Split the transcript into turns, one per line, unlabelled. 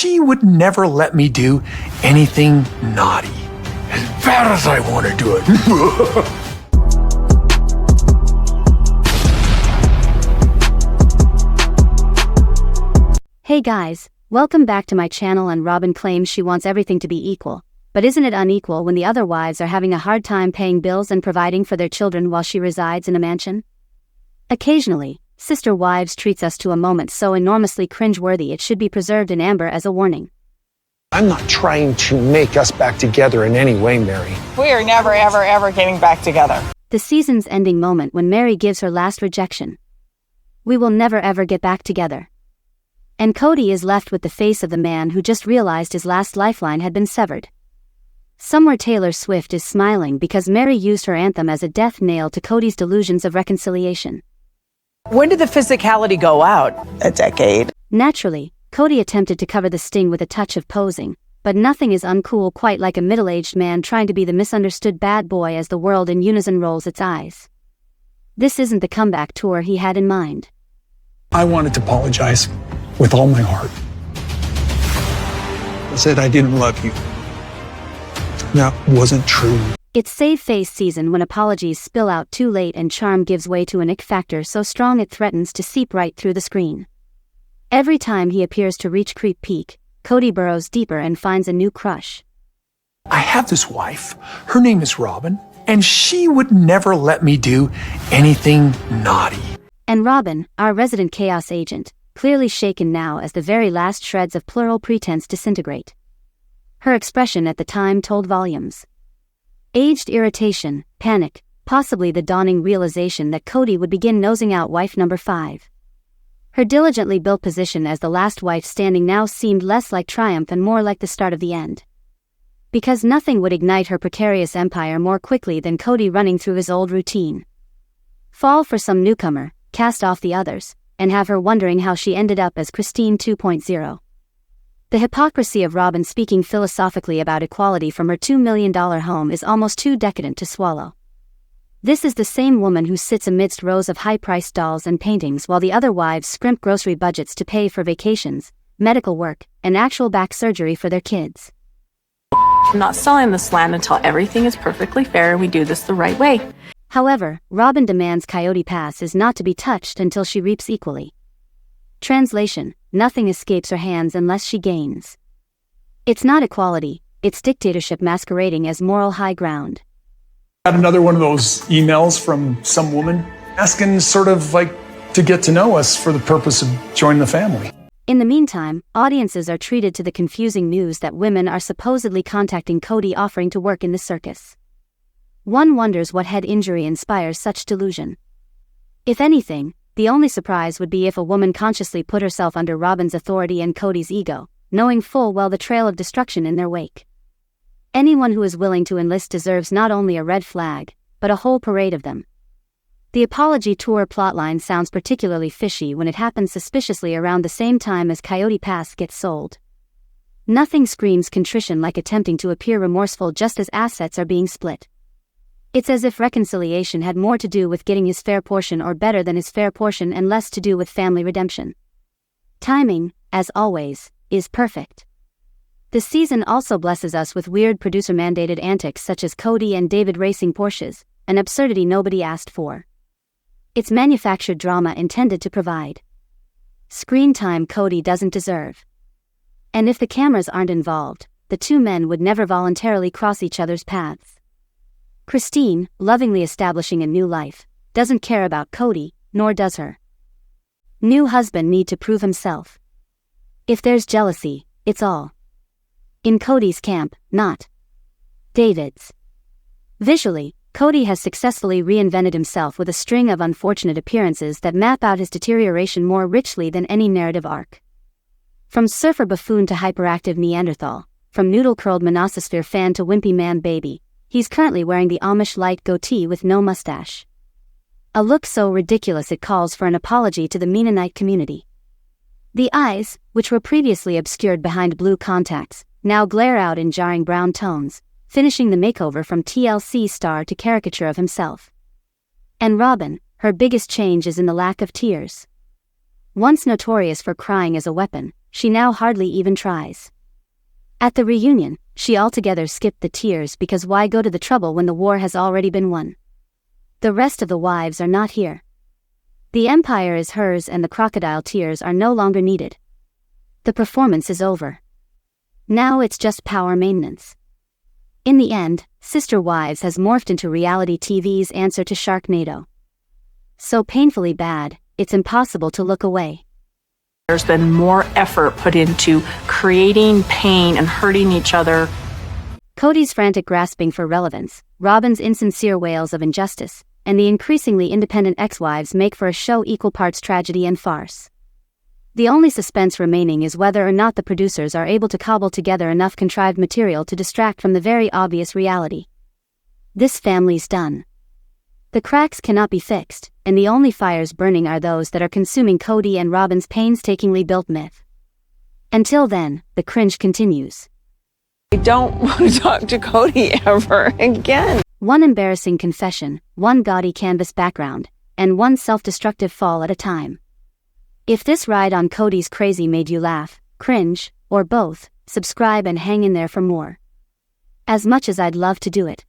She would never let me do anything naughty, as bad as I want to do it.
Hey guys, welcome back to my channel. And Robyn claims she wants everything to be equal, but isn't it unequal when the other wives are having a hard time paying bills and providing for their children while she resides in a mansion? Occasionally, Sister Wives treats us to a moment so enormously cringeworthy it should be preserved in amber as a warning.
I'm not trying to make us back together in any way, Meri.
We are never, ever, ever getting back together.
The season's ending moment when Meri gives her last rejection. We will never ever get back together. And Kody is left with the face of the man who just realized his last lifeline had been severed. Somewhere Taylor Swift is smiling because Meri used her anthem as a death nail to Kody's delusions of reconciliation.
When did the physicality go out? A decade.
Naturally, Kody attempted to cover the sting with a touch of posing, but nothing is uncool quite like a middle-aged man trying to be the misunderstood bad boy as the world in unison rolls its eyes. This isn't the comeback tour he had in mind.
I wanted to apologize with all my heart. I said I didn't love you. That wasn't true.
It's save-face season when apologies spill out too late and charm gives way to an ick factor so strong it threatens to seep right through the screen. Every time he appears to reach creep peak, Kody burrows deeper and finds a new crush.
I have this wife, her name is Robyn, and she would never let me do anything naughty.
And Robyn, our resident chaos agent, clearly shaken now as the very last shreds of plural pretense disintegrate. Her expression at the time told volumes. Aged irritation, panic, possibly the dawning realization that Kody would begin nosing out wife number 5. Her diligently built position as the last wife standing now seemed less like triumph and more like the start of the end. Because nothing would ignite her precarious empire more quickly than Kody running through his old routine. Fall for some newcomer, cast off the others, and have her wondering how she ended up as Kristine 2.0. The hypocrisy of Robyn speaking philosophically about equality from her $2 million home is almost too decadent to swallow. This is the same woman who sits amidst rows of high-priced dolls and paintings while the other wives scrimp grocery budgets to pay for vacations, medical work, and actual back surgery for their kids.
I'm not selling this land until everything is perfectly fair and we do this the right way.
However, Robyn demands Coyote Pass is not to be touched until she reaps equally. Translation: nothing escapes her hands unless she gains. It's not equality, it's dictatorship masquerading as moral high ground.
Got another one of those emails from some woman asking sort of like to get to know us for the purpose of joining the family.
In the meantime, audiences are treated to the confusing news that women are supposedly contacting Kody offering to work in the circus. One wonders what head injury inspires such delusion. If anything, the only surprise would be if a woman consciously put herself under Robyn's authority and Kody's ego, knowing full well the trail of destruction in their wake. Anyone who is willing to enlist deserves not only a red flag, but a whole parade of them. The apology tour plotline sounds particularly fishy when it happens suspiciously around the same time as Coyote Pass gets sold. Nothing screams contrition like attempting to appear remorseful just as assets are being split. It's as if reconciliation had more to do with getting his fair portion or better than his fair portion and less to do with family redemption. Timing, as always, is perfect. The season also blesses us with weird producer-mandated antics such as Kody and David racing Porsches, an absurdity nobody asked for. It's manufactured drama intended to provide screen time Kody doesn't deserve. And if the cameras aren't involved, the two men would never voluntarily cross each other's paths. Kristine, lovingly establishing a new life, doesn't care about Kody, nor does her new husband need to prove himself. If there's jealousy, it's all in Kody's camp, not David's. Visually, Kody has successfully reinvented himself with a string of unfortunate appearances that map out his deterioration more richly than any narrative arc. From surfer buffoon to hyperactive Neanderthal, from noodle-curled monosphere fan to wimpy man baby, he's currently wearing the Amish light goatee with no mustache. A look so ridiculous it calls for an apology to the Mennonite community. The eyes, which were previously obscured behind blue contacts, now glare out in jarring brown tones, finishing the makeover from TLC star to caricature of himself. And Robyn, her biggest change is in the lack of tears. Once notorious for crying as a weapon, she now hardly even tries. At the reunion, she altogether skipped the tears because why go to the trouble when the war has already been won? The rest of the wives are not here. The empire is hers and the crocodile tears are no longer needed. The performance is over. Now it's just power maintenance. In the end, Sister Wives has morphed into reality TV's answer to Sharknado. So painfully bad, it's impossible to look away.
There's been more effort put into creating pain and hurting each other.
Kody's frantic grasping for relevance, Robyn's insincere wails of injustice, and the increasingly independent ex-wives make for a show equal parts tragedy and farce. The only suspense remaining is whether or not the producers are able to cobble together enough contrived material to distract from the very obvious reality. This family's done. The cracks cannot be fixed, and the only fires burning are those that are consuming Kody and Robyn's painstakingly built myth. Until then, the cringe continues.
I don't want to talk to Kody ever again.
One embarrassing confession, one gaudy canvas background, and one self-destructive fall at a time. If this ride on Kody's crazy made you laugh, cringe, or both, subscribe and hang in there for more. As much as I'd love to do it.